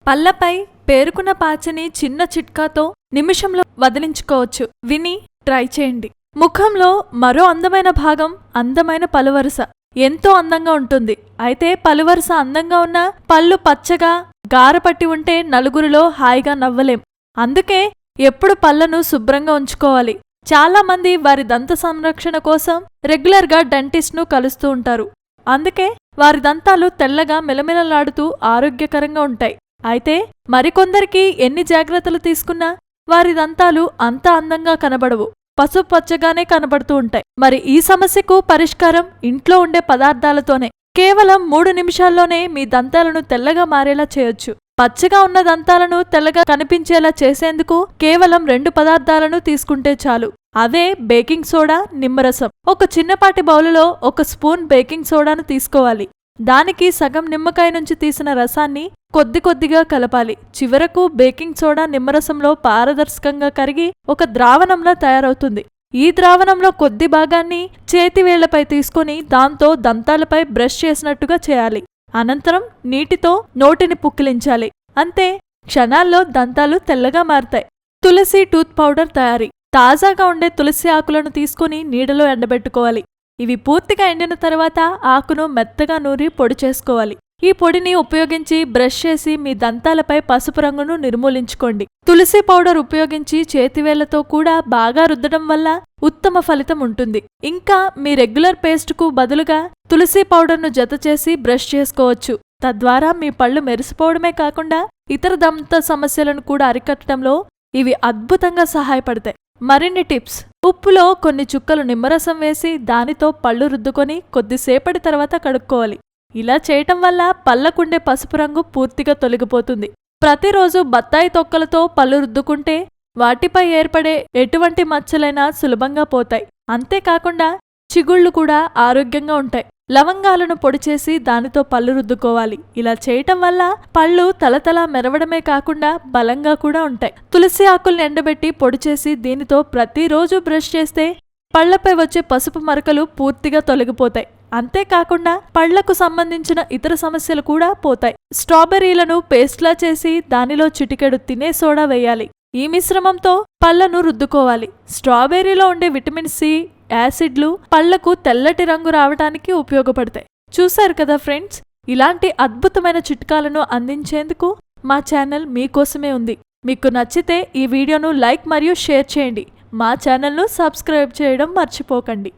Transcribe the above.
పళ్ళపై పేరుకున్న పాచని చిన్న చిట్కాతో నిమిషంలో వదిలించుకోవచ్చు. విని ట్రై చేయండి. ముఖంలో మరో అందమైన భాగం అందమైన పలువరుస. ఎంతో అందంగా ఉంటుంది. అయితే పలువరుస అందంగా ఉన్న పళ్ళు పచ్చగా గారపట్టి ఉంటే నలుగురిలో హాయిగా నవ్వలేం. అందుకే ఎప్పుడు పళ్లను శుభ్రంగా ఉంచుకోవాలి. చాలా మంది వారి దంత సంరక్షణ కోసం రెగ్యులర్గా డెంటిస్ట్ను కలుస్తూ ఉంటారు. అందుకే వారి దంతాలు తెల్లగా మెలమెలలాడుతూ ఆరోగ్యకరంగా ఉంటాయి. అయితే మరికొందరికి ఎన్ని జాగ్రత్తలు తీసుకున్నా వారి దంతాలు అంత అందంగా కనబడవు, పసుపు పచ్చగానే కనబడుతూ ఉంటాయి. మరి ఈ సమస్యకు పరిష్కారం ఇంట్లో ఉండే పదార్థాలతోనే. కేవలం 3 నిమిషాల్లోనే మీ దంతాలను తెల్లగా మారేలా చేయొచ్చు. పచ్చగా ఉన్న దంతాలను తెల్లగా కనిపించేలా చేసేందుకు కేవలం 2 పదార్థాలను తీసుకుంటే చాలు. అవే బేకింగ్ సోడా, నిమ్మరసం. ఒక చిన్నపాటి బౌలులో 1 స్పూన్ బేకింగ్ సోడాను తీసుకోవాలి. దానికి సగం నిమ్మకాయ నుంచి తీసిన రసాన్ని కొద్ది కొద్దిగా కలపాలి. చివరకు బేకింగ్ సోడా నిమ్మరసంలో పారదర్శకంగా కరిగి ఒక ద్రావణంలా తయారవుతుంది. ఈ ద్రావణంలో కొద్ది భాగాన్ని చేతివేళ్లపై తీసుకుని దాంతో దంతాలపై బ్రష్ చేసినట్టుగా చేయాలి. అనంతరం నీటితో నోటిని పుక్కిలించాలి. అంతే, క్షణాల్లో దంతాలు తెల్లగా మారతాయి. తులసి టూత్ పౌడర్ తయారీ. తాజాగా ఉండే తులసి ఆకులను తీసుకుని నీడలో ఎండబెట్టుకోవాలి. ఇవి పూర్తిగా ఎండిన తర్వాత ఆకును మెత్తగా నూరి పొడి చేసుకోవాలి. ఈ పొడిని ఉపయోగించి బ్రష్ చేసి మీ దంతాలపై పసుపు రంగును నిర్మూలించుకోండి. తులసి పౌడర్ ఉపయోగించి చేతివేళ్లతో కూడా బాగా రుద్దడం వల్ల ఉత్తమ ఫలితం ఉంటుంది. ఇంకా మీ రెగ్యులర్ పేస్టుకు బదులుగా తులసి పౌడర్ను జతచేసి బ్రష్ చేసుకోవచ్చు. తద్వారా మీ పళ్ళు మెరిసిపోవడమే కాకుండా ఇతర దంత సమస్యలను కూడా అరికట్టడంలో ఇవి అద్భుతంగా సహాయపడతాయి. మరిన్ని టిప్స్. ఉప్పులో కొన్ని చుక్కలు నిమ్మరసం వేసి దానితో పళ్ళు రుద్దుకొని కొద్దిసేపటి తర్వాత కడుక్కోవాలి. ఇలా చేయటం వల్ల పళ్లకుండే పసుపు రంగు పూర్తిగా తొలగిపోతుంది. ప్రతిరోజు బత్తాయి తొక్కలతో పళ్ళు రుద్దుకుంటే వాటిపై ఏర్పడే ఎటువంటి మచ్చలైనా సులభంగా పోతాయి. అంతేకాకుండా చిగుళ్లు కూడా ఆరోగ్యంగా ఉంటాయి. లవంగాలను పొడిచేసి దానితో పళ్ళు రుద్దుకోవాలి. ఇలా చేయటం వల్ల పళ్ళు తలతలా మెరవడమే కాకుండా బలంగా కూడా ఉంటాయి. తులసి ఆకుల్ని ఎండబెట్టి పొడిచేసి దీనితో ప్రతిరోజు బ్రష్ చేస్తే పళ్లపై వచ్చే పసుపు మరకలు పూర్తిగా తొలగిపోతాయి. అంతేకాకుండా పళ్లకు సంబంధించిన ఇతర సమస్యలు కూడా పోతాయి. స్ట్రాబెర్రీలను పేస్ట్లా చేసి దానిలో చిటికెడు తినే సోడా వేయాలి. ఈ మిశ్రమంతో పళ్లను రుద్దుకోవాలి. స్ట్రాబెర్రీలో ఉండే విటమిన్ సి, యాసిడ్లు పళ్లకు తెల్లటి రంగు రావడానికి ఉపయోగపడతాయి. చూశారు కదా ఫ్రెండ్స్, ఇలాంటి అద్భుతమైన చిట్కాలను అందించేందుకు మా ఛానల్ మీకోసమే ఉంది. మీకు నచ్చితే ఈ వీడియోను లైక్ మరియు షేర్ చేయండి. మా ఛానల్ను సబ్స్క్రైబ్ చేయడం మర్చిపోకండి.